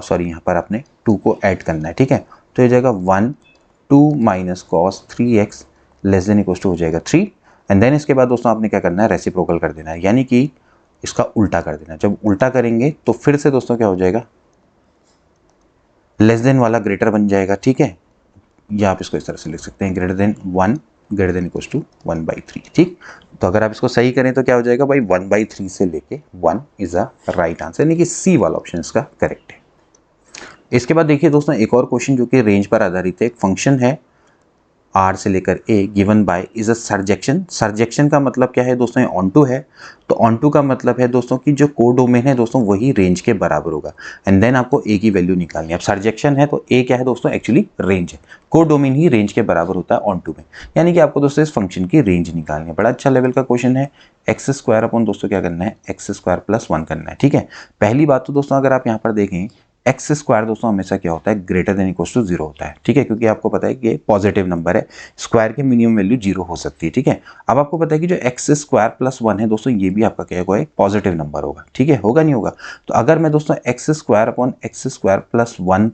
सॉरी यहाँ पर आपने 2 को ऐड करना है, ठीक है। तो ये जाएगा 1, 2 minus cos 3x less than equal to हो जाएगा 3, एंड देन इसके बाद दोस्तों आपने क्या करना है, रेसिप्रोकल कर देना है, यानी कि इसका उल्टा कर देना है। जब उल्टा करेंगे तो फिर से दोस्तों क्या हो जाएगा, लेस देन वाला ग्रेटर बन जाएगा, ठीक है, या आप इसको इस तरह से लिख सकते हैं, greater than 1 greater than equal to 1/3, ठीक। तो अगर आप इसको सही करें तो क्या हो जाएगा भाई, 1/3 से लेके 1 इज अ राइट आंसर, यानी कि सी वाला ऑप्शन इसका करेक्ट है। इसके बाद देखिए दोस्तों एक और क्वेश्चन जो कि रेंज पर आधारित है, एक फंक्शन है आर से लेकर ए गिवन बाय इज अ सरजेक्शन। सरजेक्शन का मतलब क्या है दोस्तों, ये ऑन टू है, तो ऑन टू का मतलब है दोस्तों कि जो कोडोमेन है दोस्तों वही रेंज के बराबर होगा, एंड देन आपको ए की वैल्यू निकालनी है। अब सरजेक्शन है तो ए क्या है दोस्तों, एक्चुअली रेंज है, कोडोमेन ही रेंज के बराबर होता है ऑन टू में, यानी कि आपको दोस्तों इस फंक्शन की रेंज निकालनी है। बड़ा अच्छा लेवल का क्वेश्चन है, एक्स स्क्वायर अपॉन दोस्तों क्या करना है, एक्स स्क्वायर प्लस 1 करना है, ठीक है। पहली बात तो दोस्तों अगर आप यहाँ पर देखें, एक्स स्क्वायर दोस्तों हमेशा क्या होता है, ग्रेटर देन इक्वल टू 0 होता है, ठीक है, क्योंकि आपको पता है कि ये पॉजिटिव नंबर है, स्क्वायर की मिनिमम वैल्यू 0 हो सकती है, ठीक है। अब आपको पता है कि जो एक्स स्क्वायर प्लस 1 है दोस्तों ये भी आपका क्या होगा, एक पॉजिटिव नंबर होगा, ठीक है, होगा नहीं होगा। तो अगर मैं दोस्तों x square upon x square plus 1,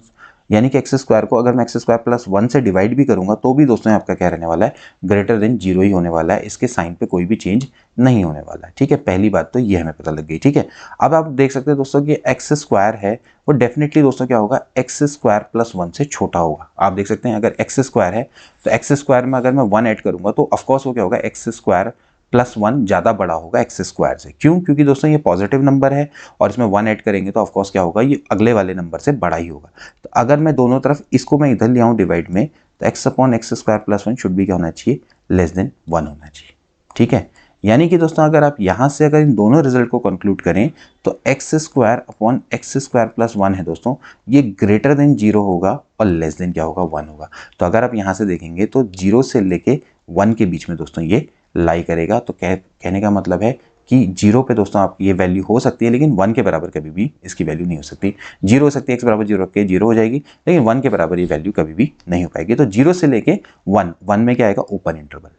यानी कि एक्स स्क्वायर को अगर मैं एक्स स्क्वायर प्लस 1 से डिवाइड भी करूंगा तो भी दोस्तों आपका क्या रहने वाला है, ग्रेटर देन 0 ही होने वाला है, इसके साइन पे कोई भी चेंज नहीं होने वाला है, ठीक है। पहली बात तो ये हमें पता लग गई, ठीक है। अब आप देख सकते हैं दोस्तों कि एक्स स्क्वायर है वो डेफिनेटली दोस्तों क्या होगा, एक्स स्क्वायर प्लस 1 से छोटा होगा। आप देख सकते हैं अगर एक्स स्क्वायर है तो एक्स स्क्वायर में अगर मैं 1 ऐड करूंगा तो ऑफकोर्स वो क्या होगा, एक्स स्क्वायर प्लस 1 ज़्यादा बड़ा होगा एक्स स्क्वायर से, क्यों, क्योंकि दोस्तों ये पॉजिटिव नंबर है और इसमें 1 ऐड करेंगे तो ऑफकोर्स क्या होगा, ये अगले वाले नंबर से बड़ा ही होगा। तो अगर मैं दोनों तरफ इसको मैं इधर ले आऊँ डिवाइड में, तो x upon x square plus 1 should भी क्या होना चाहिए, लेस देन 1 होना चाहिए, ठीक है। यानी कि दोस्तों अगर आप यहाँ से अगर इन दोनों रिजल्ट को कंक्लूड करें तो x square upon x square plus 1 है दोस्तों, ये ग्रेटर देन 0 होगा और लेस देन क्या होगा, 1 होगा। तो अगर आप यहाँ से देखेंगे तो 0 से लेके 1 के बीच में दोस्तों ये लाई करेगा, तो कहने का मतलब है कि 0 पे दोस्तों आपकी ये वैल्यू हो सकती है, लेकिन 1 के बराबर कभी भी इसकी वैल्यू नहीं हो सकती। 0 हो सकती है, x बराबर 0 रख के 0 हो जाएगी, लेकिन 1 के बराबर ये वैल्यू कभी भी नहीं हो पाएगी। तो 0 से लेके 1 में क्या आएगा, ओपन इंटरवल।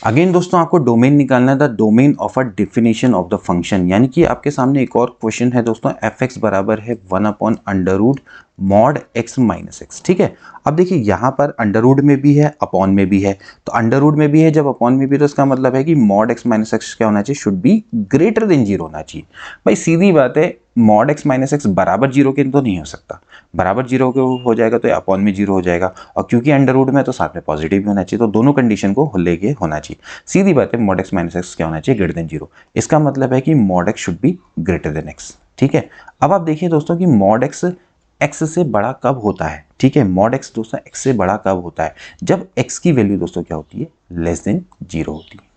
अगेन दोस्तों आपको डोमेन निकालना है, the domain of a definition of the function, यानी कि आपके सामने एक और क्वेश्चन है दोस्तों, एफ एक्स बराबर है 1/√mod x माइनस एक्स। ठीक है, अब देखिए यहाँ पर अंडरवुड में भी है, अपॉन में भी है। तो अंडरवुड में भी है, जब अपॉन में भी, तो इसका मतलब है कि mod x माइनस एक्स क्या होना चाहिए, शुड बी ग्रेटर देन 0 होना चाहिए। भाई सीधी बात है, mod x माइनस एक्स बराबर 0 के तो नहीं हो सकता, बराबर 0 के हो जाएगा तो अपॉन में 0 हो जाएगा, और क्योंकि अंडरवुड में तो साथ में पॉजिटिव भी होना चाहिए, तो दोनों कंडीशन को लेके होना चाहिए। सीधी बात है, mod x माइनस एक्स क्या होना चाहिए, ग्रेटर देन 0। इसका मतलब है कि mod x should be greater then x। ठीक है, अब आप देखिए दोस्तों कि mod x से बड़ा कब होता है। ठीक है, mod x दोस्तों x से बड़ा कब होता है, जब x की वैल्यू दोस्तों क्या होती है, लेस देन 0 होती है।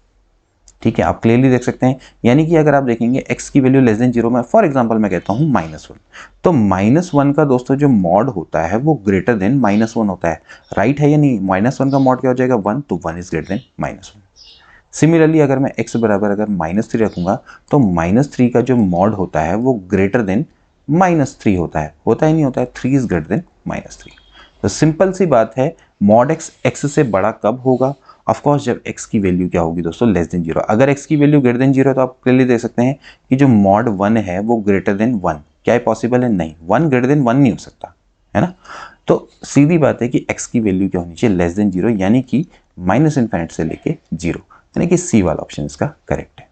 ठीक है, आप क्लियरली देख सकते हैं, यानी कि अगर आप देखेंगे x की वैल्यू लेस देन 0 में, फॉर एग्जांपल मैं कहता हूं -1, तो -1 का दोस्तों जो मॉड होता है वो ग्रेटर देन -1 होता है। राइट है या नहीं, -1 का मॉड क्या हो जाएगा, 1, तो 1 इज ग्रेटर देन -1। सिमिलरली अगर मैं x बराबर अगर -3 रखूंगा, तो -3 का जो मॉड होता है वो ग्रेटर देन -3 होता है ही नहीं होता है, 3 इज ग्रेटर देन -3। तो सिंपल सी बात है, मॉड x से बड़ा कब होगा, ऑफ कोर्स जब x की वैल्यू क्या होगी दोस्तों, लेस देन 0। अगर x की वैल्यू ग्रेटर देन 0 है, तो आप क्लियरली देख सकते हैं कि जो मॉड 1 है वो ग्रेटर देन 1, क्या है पॉसिबल है, नहीं, 1 ग्रेटर देन 1 नहीं हो सकता है ना। तो सीधी बात है कि x की वैल्यू क्या होनी चाहिए, लेस देन 0, यानी कि -∞ से लेके 0, यानी कि सी वाला ऑप्शन इसका करेक्ट है।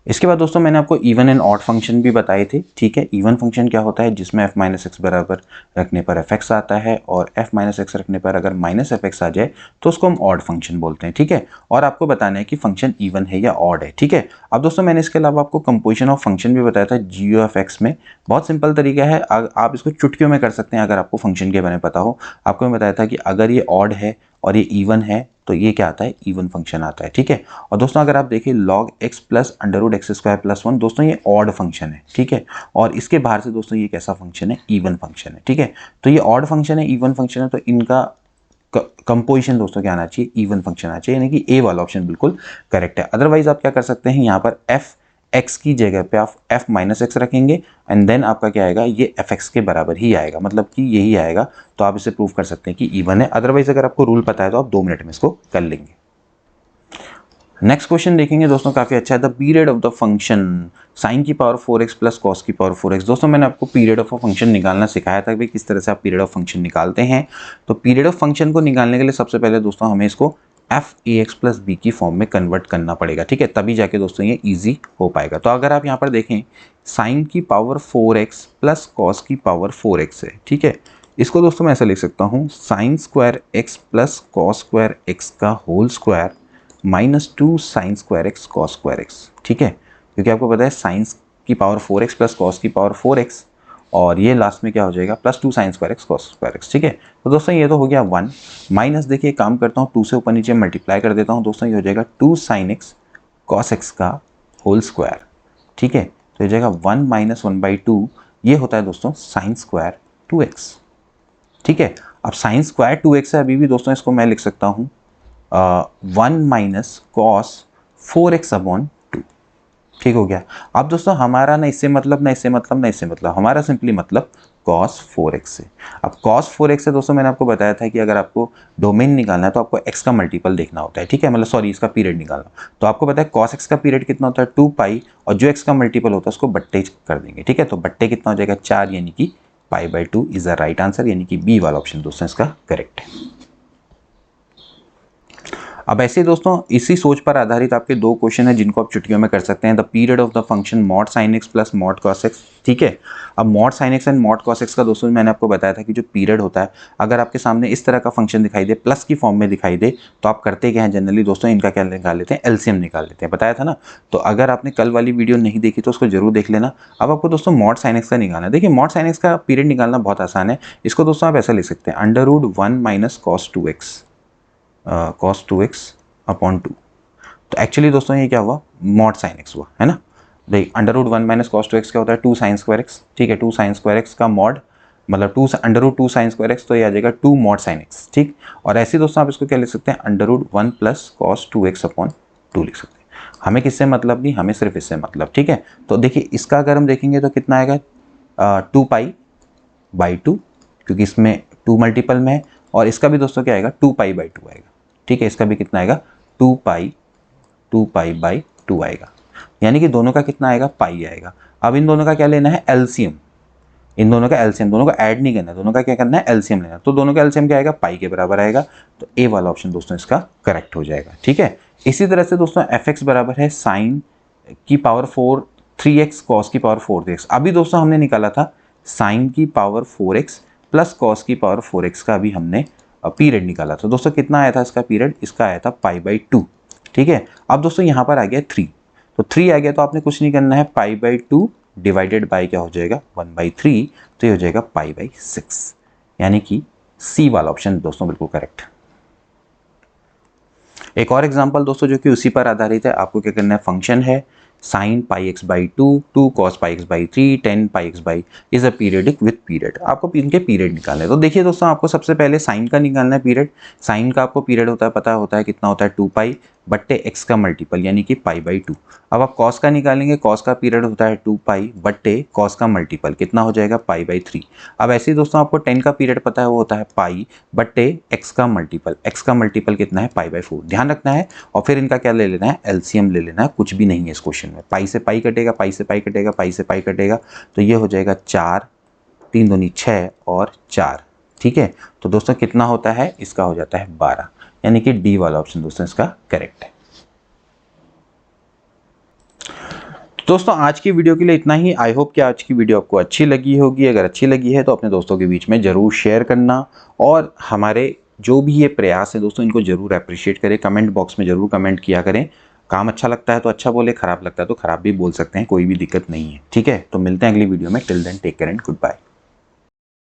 इसके बाद दोस्तों मैंने आपको इवन एंड ऑड फंक्शन भी बताए थे। ठीक है, इवन फंक्शन क्या होता है, जिसमें f माइनस एक्स बराबर रखने पर fx आता है, और f माइनस एक्स रखने पर अगर माइनस fx आ जाए तो उसको हम ऑड फंक्शन बोलते हैं। ठीक है, और आपको बताना है कि फंक्शन इवन है या ऑड है। ठीक है, अब दोस्तों मैंने इसके अलावा आपको कंपोजिशन ऑफ फंक्शन भी बताया था g(x) में। बहुत सिंपल तरीका है, आप इसको चुटकियों में कर सकते हैं अगर आपको फंक्शन के बारे में पता हो। आपको मैं बताया था कि अगर ये ऑड है और ये इवन है, तो ये क्या आता है, इवन फंक्शन आता है। ठीक है, और दोस्तों अगर आप देखिए log x plus √x² plus 1, दोस्तों ये ऑड फंक्शन है। ठीक है, और इसके बाहर से दोस्तों ये कैसा फंक्शन है, इवन फंक्शन है। ठीक है, तो ये ऑड फंक्शन है, इवन फंक्शन है, तो इनका कंपोजिशन दोस्तों क्या आना चाहिए, इवन फंक्शन आना चाहिए, यानी कि ए वाला ऑप्शन बिल्कुल करेक्ट है। अदरवाइज आप क्या कर सकते हैं, यहाँ पर f x की जगह पे आप f माइनस एक्स रखेंगे, एंड देन आपका क्या आएगा, ये f x के बराबर ही आएगा, मतलब कि यही आएगा। तो आप इसे प्रूव कर सकते हैं कि इवन है। अदरवाइज अगर आपको रूल पता है तो आप 2 मिनट में इसको कर लेंगे। नेक्स्ट क्वेश्चन देखेंगे दोस्तों, काफी अच्छा है, the period of the function sine की पावर 4x प्लस कॉस की पावर 4x। दोस्तों मैंने आपको पीरियड ऑफ अ फंक्शन निकालना सिखाया था कि किस तरह से आप पीरियड ऑफ फंक्शन निकालते हैं। तो पीरियड ऑफ फंक्शन को निकालने के लिए सबसे पहले दोस्तों हमें इसको f(ax प्लस b) की फॉर्म में कन्वर्ट करना पड़ेगा। ठीक है, तभी जाके दोस्तों ये ईजी हो पाएगा। तो अगर आप यहाँ पर देखें, साइन की पावर 4x प्लस कॉस की पावर 4x है। ठीक है, इसको दोस्तों मैं ऐसा लिख सकता हूँ, sine square x plus cos square x का whole square -2 sine square x cos square x। ठीक है, क्योंकि आपको पता है साइंस की पावर 4x प्लस कॉस की पावर 4x, और ये लास्ट में क्या हो जाएगा, +2 sine square x cos square x। ठीक है, तो दोस्तों ये तो हो गया 1, माइनस देखिए काम करता हूँ, 2 से ऊपर नीचे मल्टीप्लाई कर देता हूँ दोस्तों, ये हो जाएगा 2 साइन x कॉस x का होल स्क्वायर। ठीक है, तो ये जाएगा 1 - 1/2, ये होता है दोस्तों साइन स्क्वायर 2x। ठीक है, अब साइन स्क्वायर 2x है, अभी भी दोस्तों इसको मैं लिख सकता हूँ 1 माइनस कॉस 4x/2। ठीक हो गया। अब दोस्तों हमारा ना इससे मतलब, ना इससे मतलब, ना इससे मतलब, हमारा सिंपली मतलब cos 4x से। अब cos 4x से दोस्तों मैंने आपको बताया था कि अगर आपको डोमेन निकालना है तो आपको x का मल्टीपल देखना होता है। ठीक है, मतलब सॉरी, इसका पीरियड निकालना। तो आपको पता है cos x का पीरियड कितना होता है, 2 और जो x का मल्टीपल होता है उसको बट्टे कर देंगे। ठीक है, तो बट्टे कितना हो जाएगा, 4, यानी कि π/2 इज द राइट आंसर, यानी कि बी वाला ऑप्शन दोस्तों इसका करेक्ट है। अब ऐसे दोस्तों इसी सोच पर आधारित आपके 2 क्वेश्चन है जिनको आप चुटकियों में कर सकते हैं। The period of the function mod sin x plus mod cos x। ठीक है, अब mod sin x and mod cos x का दोस्तों मैंने आपको बताया था कि जो पीरियड होता है, अगर आपके सामने इस तरह का फंक्शन दिखाई दे, प्लस की फॉर्म में दिखाई दे, तो आप करते क्या हैं जनरली दोस्तों, इनका क्या निकाल लेते हैं, एलसीएम निकाल लेते हैं, बताया था ना। तो अगर आपने कल वाली वीडियो नहीं देखी तो उसको जरूर देख लेना। अब आपको दोस्तों mod sin x का निकालना है। देखिए mod sin x का पीरियड निकालना बहुत आसान है। इसको दोस्तों आप ऐसा लिख सकते हैं, √1 - cos 2x/2। तो एक्चुअली दोस्तों ये क्या हुआ, mod sin x हुआ, है ना। देख √1 - cos 2x क्या होता है, 2 sin स्क्वायर x। ठीक है, 2 sin स्क्वायर x का मॉड मतलब √2 sin स्क्वायर x, तो ये आ जाएगा 2 mod sin x। ठीक, और ऐसे दोस्तों आप इसको क्या लिख सकते हैं, √1 + cos 2x/2। 2 लिख सकते हैं। हमें किससे मतलब नहीं, हमें सिर्फ इससे मतलब, ठीक है। तो देखिए इसका अगर हम देखेंगे तो कितना आएगा 2π/2, क्योंकि इसमें 2 मल्टीपल में है, और इसका भी दोस्तों क्या आएगा 2π/2 आएगा, ठीक है। इसका भी कितना आएगा 2π/2 आएगा, यानी कि दोनों का कितना आएगा पाई आएगा। अब इन दोनों का क्या लेना है एलसीएम, इन दोनों का एलसीएम, दोनों को ऐड नहीं करना है, दोनों का क्या करना है एलसीएम लेना। तो दोनों का एलसीएम क्या आएगा पाई के बराबर आएगा, तो ए वाला ऑप्शन दोस्तों इसका करेक्ट हो जाएगा, ठीक है। इसी तरह से दोस्तों fx बराबर है साइन की पावर 4 3x कॉस की पावर 4x। अभी दोस्तों हमने निकाला था साइन की पावर 4x प्लस कॉस की पावर 4x का अभी हमने पीरियड निकाला था दोस्तों। कितना आया था इसका पीरियड, इसका आया था π/2, ठीक है। अब दोस्तों यहाँ पर आ गया 3, तो 3 आ गया तो आपने कुछ नहीं करना है, π/2 डिवाइडेड बाय क्या हो जाएगा 1/3, तो ये हो जाएगा π/6, यानी कि सी वाला ऑप्शन दोस्तों बिल्कुल करेक्ट। एक और एग्जांपल दोस्तों जो कि उसी पर आधारित है, आपको क्या करना है, फंक्शन है sin πx/2 2 cos πx/3 10 πx/, is a periodic with period. आपको इनके पीरियड निकालने हैं। तो देखिए दोस्तों आपको सबसे पहले साइन का निकालना है पीरियड। साइन का आपको पीरियड होता है पता होता है कितना होता है 2π/x का मल्टीपल यानी कि π/2। अब आप कॉस का निकालेंगे, कॉस का पीरियड होता है 2π/cos का मल्टीपल कितना हो जाएगा π/3। अब ऐसे ही दोस्तों आपको 10 का पीरियड पता है वो होता है π/x का मल्टीपल, x का मल्टीपल कितना है π/4, ध्यान रखना है। और फिर इनका क्या ले लेना है एलसीएम ले लेना है, कुछ भी नहीं है इस क्वेश्चन में। पाई से पाई कटेगा, पाई से पाई कटेगा, पाई से पाई कटेगा, तो ये हो जाएगा 4 3 दूनी 6 और 4, ठीक है। तो दोस्तों कितना होता है, इसका हो जाता है 12, यानी कि डी वाला ऑप्शन दोस्तों इसका करेक्ट है। दोस्तों आज की वीडियो के लिए इतना ही। आई होप कि आज की वीडियो आपको अच्छी लगी होगी। अगर अच्छी लगी है तो अपने दोस्तों के बीच में ज़रूर शेयर करना, और हमारे जो भी ये प्रयास है दोस्तों इनको ज़रूर अप्रिशिएट करें। कमेंट बॉक्स में ज़रूर कमेंट किया करें। काम अच्छा लगता है तो अच्छा बोले, खराब लगता है तो खराब भी बोल सकते हैं, कोई भी दिक्कत नहीं है, ठीक है। तो मिलते हैं अगली वीडियो में। Till then take care and good bye.